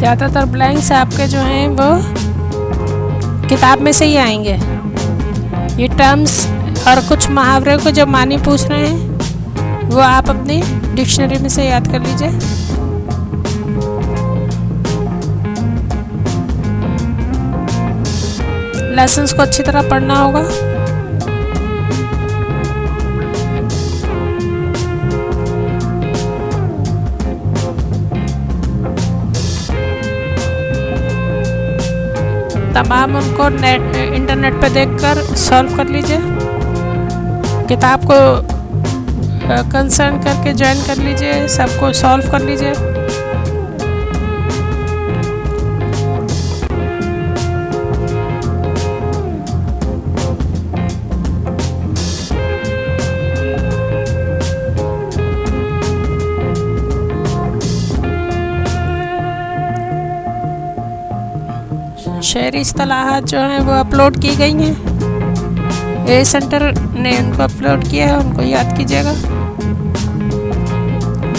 ज़्यादातर ब्लैंक्स आपके जो हैं वो किताब में से ही आएंगे। ये टर्म्स और कुछ मुहावरे को जो मानी पूछ रहे हैं वो आप अपनी डिक्शनरी में से याद कर लीजिए। लेसन्स को अच्छी तरह पढ़ना होगा। तमाम उनको इंटरनेट पे देखकर सॉल्व कर लीजिए। किताब को कंसर्न करके ज्वाइन कर लीजिए, सबको सॉल्व कर लीजिए। शहरी इस्तिलाहात जो हैं वो अपलोड की गई हैं। ए सेंटर ने उनको अपलोड किया है, उनको याद कीजिएगा।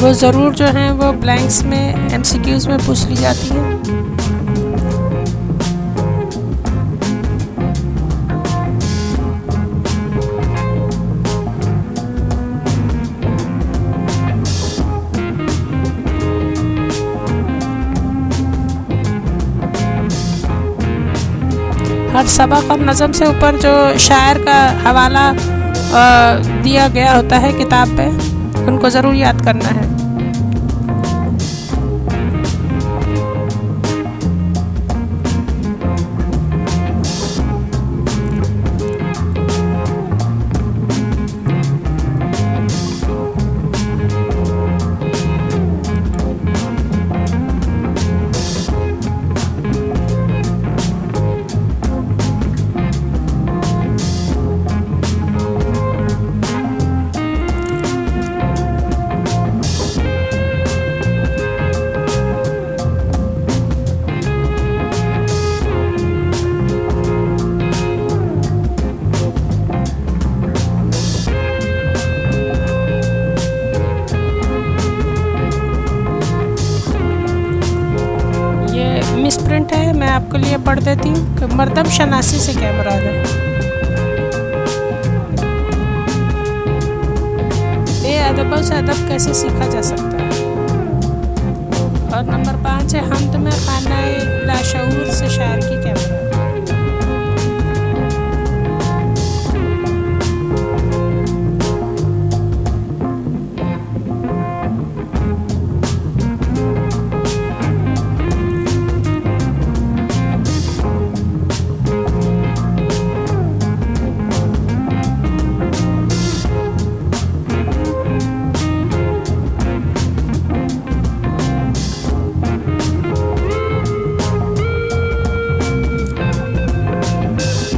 वो ज़रूर जो हैं वो ब्लैंक्स में MCQs में पूछ ली जाती हैं। हर सबक और नज़म से ऊपर जो शायर का हवाला दिया गया होता है किताब पे, उनको ज़रूर याद करना है। मिसप्रिंट है, मैं आपके लिए पढ़ देती हूँ कि मर्दम शनासी से क्या मुराद है। बेअदबों से अदब कैसे सीखा जा सकता है। और नंबर 5 है हमद में खानाए लाशऊर से शायर की क्या मुराद है।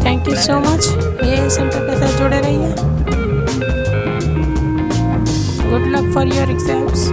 Thank you so much. ये सेंटर के साथ जुड़े रहिए। Good luck for your exams.